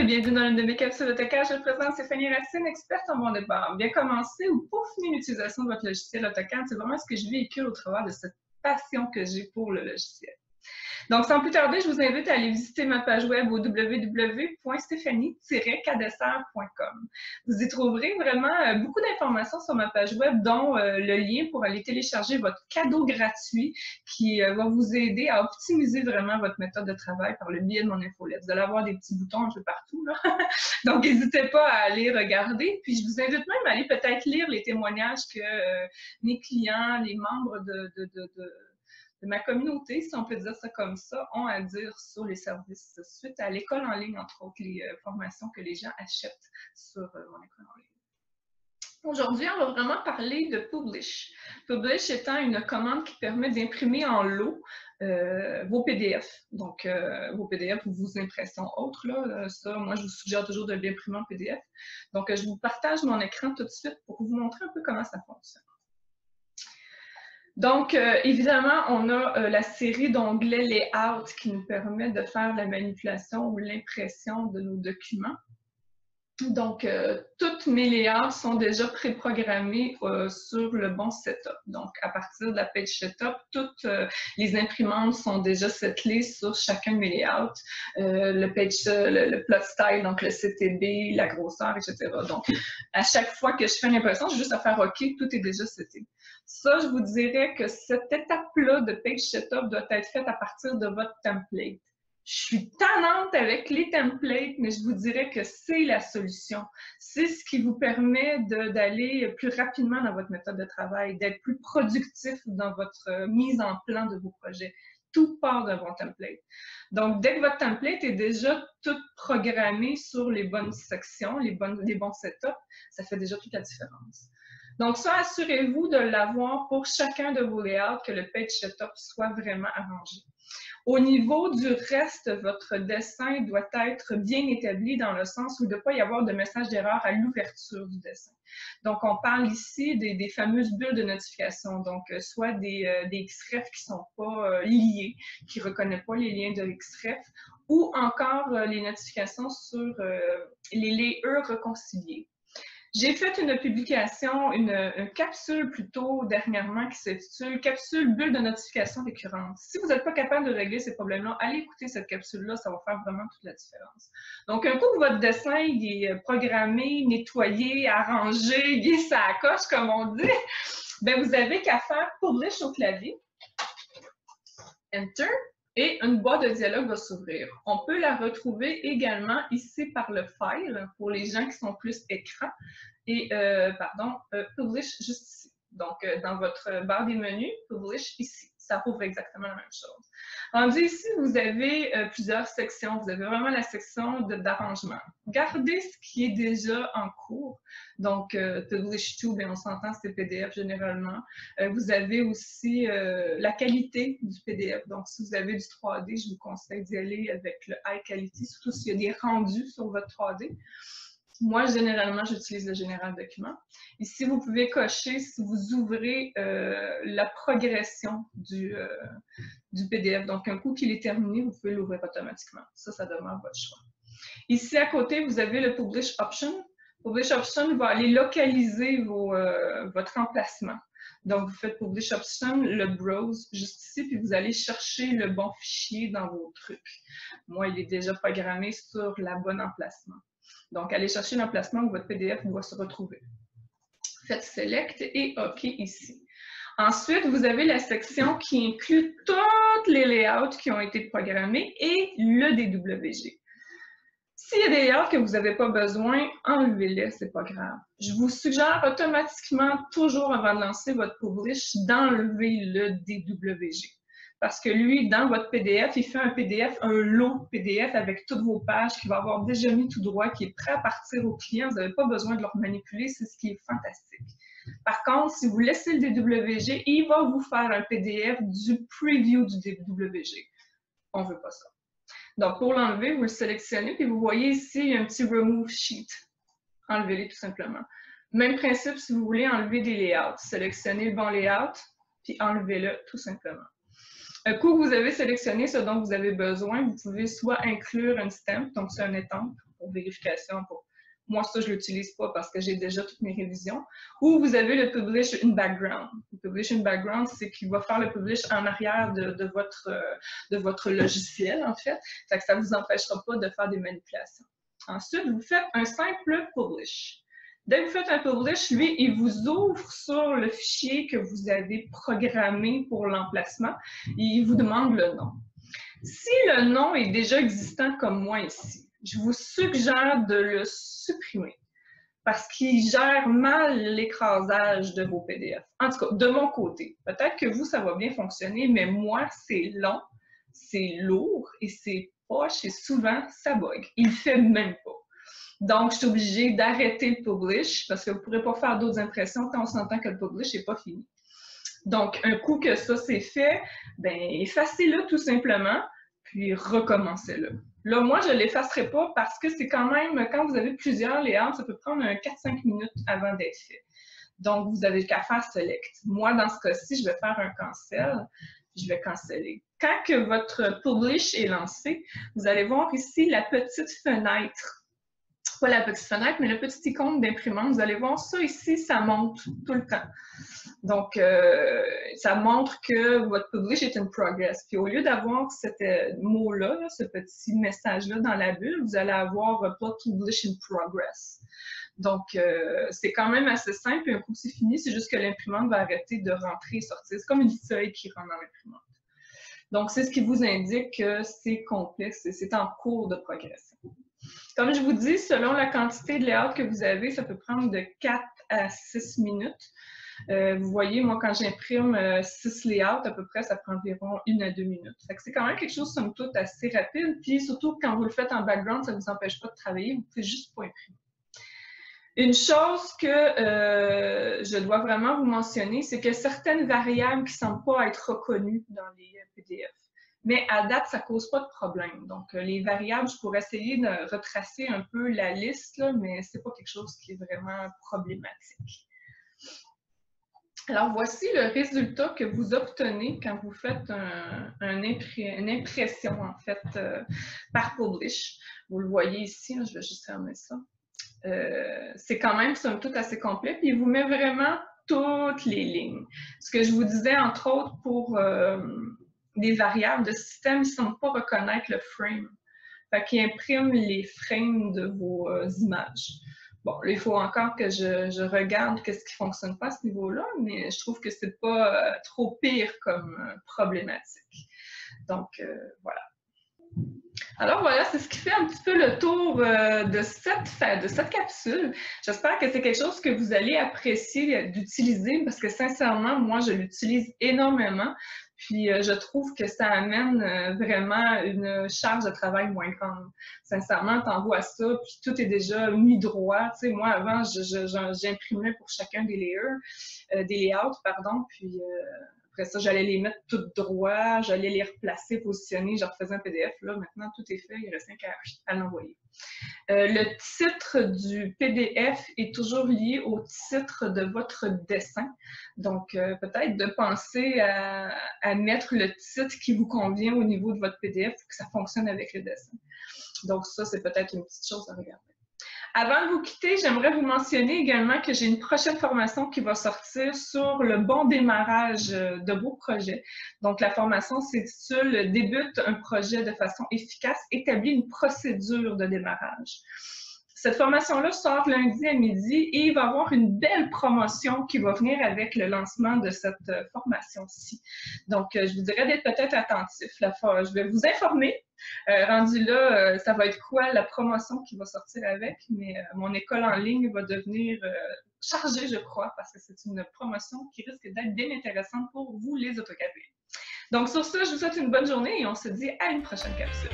et bienvenue dans l'une de mes capsules AutoCAD. Je me présente Stéphanie Racine, experte en bon départ. Bien commencer ou peaufiner l'utilisation de votre logiciel AutoCAD, c'est vraiment ce que je véhicule au travers de cette passion que j'ai pour le logiciel. Donc, sans plus tarder, je vous invite à aller visiter ma page web au www.stephanie-cadessert.com. Vous y trouverez vraiment beaucoup d'informations sur ma page web, dont le lien pour aller télécharger votre cadeau gratuit qui va vous aider à optimiser vraiment votre méthode de travail par le biais de mon infolette. Vous allez avoir des petits boutons un peu partout, là. Donc, n'hésitez pas à aller regarder. Puis, je vous invite même à aller peut-être lire les témoignages que mes clients, les membres de ma communauté, si on peut dire ça comme ça, ont à dire sur les services suite à l'école en ligne, entre autres, les formations que les gens achètent sur mon école en ligne. Aujourd'hui, on va vraiment parler de Publish. Publish étant une commande qui permet d'imprimer en lot vos PDF. Donc, vos PDF ou vos impressions autres, là, ça, moi, je vous suggère toujours de l'imprimer en PDF. Donc, je vous partage mon écran tout de suite pour vous montrer un peu comment ça fonctionne. Donc, évidemment, on a la série d'onglets Layout qui nous permet de faire la manipulation ou l'impression de nos documents. Donc, toutes mes layouts sont déjà préprogrammés sur le bon setup. Donc, à partir de la page setup, toutes les imprimantes sont déjà settlées sur chacun de mes layouts. Le plot style, donc le CTB, la grosseur, etc. Donc, à chaque fois que je fais une impression, j'ai juste à faire OK, tout est déjà seté. Ça, je vous dirais que cette étape-là de page setup doit être faite à partir de votre template. Je suis tannante avec les templates, mais je vous dirais que c'est la solution. C'est ce qui vous permet d'aller plus rapidement dans votre méthode de travail, d'être plus productif dans votre mise en plan de vos projets. Tout part d'un bon template. Donc, dès que votre template est déjà tout programmé sur les bonnes sections, les bons setups, ça fait déjà toute la différence. Donc, ça, assurez-vous de l'avoir pour chacun de vos layouts, que le page setup soit vraiment arrangé. Au niveau du reste, votre dessin doit être bien établi dans le sens où il ne doit pas y avoir de message d'erreur à l'ouverture du dessin. Donc, on parle ici des fameuses bulles de notification, donc soit des XREF qui ne sont pas liés, qui ne reconnaissent pas les liens de XREF, ou encore les notifications sur les layers réconciliés. J'ai fait une publication, une capsule plutôt dernièrement qui s'intitule « Capsule bulle de notification récurrente ». Si vous n'êtes pas capable de régler ces problèmes-là, allez écouter cette capsule-là, ça va faire vraiment toute la différence. Donc, un coup que votre dessin il est programmé, nettoyé, arrangé, il est sa coche, comme on dit, bien, vous n'avez qu'à faire « Publish » au clavier, Enter, et une boîte de dialogue va s'ouvrir. On peut la retrouver également ici par le file pour les gens qui sont plus écran et Publish juste ici. Donc, dans votre barre des menus, Publish ici. Ça rouvre exactement la même chose. Rendu ici, vous avez plusieurs sections. Vous avez vraiment la section d'arrangement. Gardez ce qui est déjà en cours. Donc, Publish to, bien, on s'entend, c'est PDF généralement. Vous avez aussi la qualité du PDF. Donc, si vous avez du 3D, je vous conseille d'y aller avec le High Quality, surtout s'il y a des rendus sur votre 3D. Moi, généralement, j'utilise le Général Document. Ici, vous pouvez cocher si vous ouvrez la progression du PDF. Donc, un coup qu'il est terminé, vous pouvez l'ouvrir automatiquement. Ça demeure votre choix. Ici, à côté, vous avez le Publish Option. Publish Option va aller localiser votre emplacement. Donc, vous faites Publish Option, le Browse juste ici, puis vous allez chercher le bon fichier dans vos trucs. Moi, il est déjà programmé sur la bonne emplacement. Donc, allez chercher l'emplacement où votre PDF doit se retrouver. Faites Select et OK ici. Ensuite, vous avez la section qui inclut tous les layouts qui ont été programmés et le DWG. S'il y a des layouts que vous n'avez pas besoin, enlevez-les, c'est pas grave. Je vous suggère automatiquement, toujours avant de lancer votre Publish, d'enlever le DWG. Parce que lui, dans votre PDF, il fait un PDF, un lot PDF avec toutes vos pages qu'il va avoir déjà mis tout droit, qui est prêt à partir au client. Vous n'avez pas besoin de le manipuler, c'est ce qui est fantastique. Par contre, si vous laissez le DWG, il va vous faire un PDF du preview du DWG. On ne veut pas ça. Donc, pour l'enlever, vous le sélectionnez, puis vous voyez ici, il y a un petit Remove Sheet. Enlevez-les tout simplement. Même principe si vous voulez enlever des layouts. Sélectionnez le bon layout, puis enlevez-le tout simplement. Un coup que vous avez sélectionné ce dont vous avez besoin, vous pouvez soit inclure une stamp, donc c'est un étampe pour vérification. Moi, ça, je ne l'utilise pas parce que j'ai déjà toutes mes révisions. Ou vous avez le Publish in Background. Le Publish in Background, c'est qu'il va faire le publish en arrière de votre logiciel, en fait. Ça ne vous empêchera pas de faire des manipulations. Ensuite, vous faites un simple publish. Dès que vous faites un publish, lui, il vous ouvre sur le fichier que vous avez programmé pour l'emplacement et il vous demande le nom. Si le nom est déjà existant comme moi ici, je vous suggère de le supprimer parce qu'il gère mal l'écrasage de vos PDF. En tout cas, de mon côté. Peut-être que vous, ça va bien fonctionner, mais moi, c'est long, c'est lourd et c'est poche et souvent, ça bug. Il ne fait même pas. Donc, je suis obligée d'arrêter le publish parce que vous ne pourrez pas faire d'autres impressions quand on s'entend que le publish n'est pas fini. Donc, un coup que ça c'est fait, ben, effacez-le tout simplement, puis recommencez-le. Là, moi, je ne l'effacerai pas parce que c'est quand même, quand vous avez plusieurs layouts, ça peut prendre 4-5 minutes avant d'être fait. Donc, vous n'avez qu'à faire select. Moi, dans ce cas-ci, je vais faire un cancel. Je vais canceller. Quand que votre publish est lancé, vous allez voir ici la petite fenêtre. Pas la petite fenêtre, mais le petit icône d'imprimante. Vous allez voir ça ici, ça monte tout le temps. Donc, ça montre que votre publish est in progress. Puis au lieu d'avoir ce mot-là, ce petit message-là dans la bulle, vous allez avoir pas publish in progress. Donc, c'est quand même assez simple. Et un coup c'est fini, c'est juste que l'imprimante va arrêter de rentrer et sortir. C'est comme une feuille qui rentre dans l'imprimante. Donc, c'est ce qui vous indique que c'est complexe et c'est en cours de progression. Comme je vous dis, selon la quantité de layout que vous avez, ça peut prendre de 4 à 6 minutes. Vous voyez, moi, quand j'imprime 6 layouts, à peu près, ça prend environ 1 à 2 minutes. C'est quand même quelque chose, somme toute, assez rapide. Puis surtout, quand vous le faites en background, ça ne vous empêche pas de travailler. Vous pouvez juste pas imprimer. Une chose que je dois vraiment vous mentionner, c'est que certaines variables qui ne semblent pas être reconnues dans les PDF. Mais à date, ça ne cause pas de problème. Donc, les variables, je pourrais essayer de retracer un peu la liste, là, mais ce n'est pas quelque chose qui est vraiment problématique. Alors, voici le résultat que vous obtenez quand vous faites une impression, en fait, par Publish. Vous le voyez ici, là, je vais juste fermer ça. C'est quand même, somme toute, assez complet. Puis, il vous met vraiment toutes les lignes. Ce que je vous disais, entre autres, pour des variables de système, ils ne semblent pas reconnaître le frame. Fait qu'il imprime les frames de vos images. Bon, là, il faut encore que je regarde qu'est-ce qui ne fonctionne pas à ce niveau-là, mais je trouve que ce n'est pas trop pire comme problématique. Donc, voilà. Alors voilà, c'est ce qui fait un petit peu le tour de cette capsule. J'espère que c'est quelque chose que vous allez apprécier d'utiliser parce que sincèrement, moi, je l'utilise énormément. Puis je trouve que ça amène vraiment une charge de travail moins grande. Sincèrement, t'envoies ça, puis tout est déjà mis droit. Tu sais, moi, avant, j'imprimais pour chacun des layers, des layouts, pardon, puis après ça, j'allais les mettre toutes droits, j'allais les replacer, positionner, je refaisais un PDF. Là, maintenant, tout est fait, il reste à l'envoyer. Le titre du PDF est toujours lié au titre de votre dessin. Donc, peut-être de penser à mettre le titre qui vous convient au niveau de votre PDF pour que ça fonctionne avec le dessin. Donc, ça, c'est peut-être une petite chose à regarder. Avant de vous quitter, j'aimerais vous mentionner également que j'ai une prochaine formation qui va sortir sur le bon démarrage de vos projets. Donc, la formation s'intitule « Débute un projet de façon efficace, établis une procédure de démarrage ». Cette formation-là sort lundi à midi et il va y avoir une belle promotion qui va venir avec le lancement de cette formation-ci. Donc, je vous dirais d'être peut-être attentif. Je vais vous informer. Rendu là, ça va être quoi la promotion qui va sortir avec, mais mon école en ligne va devenir chargée, je crois, parce que c'est une promotion qui risque d'être bien intéressante pour vous, les autocapés. Donc, sur ça, je vous souhaite une bonne journée et on se dit à une prochaine capsule.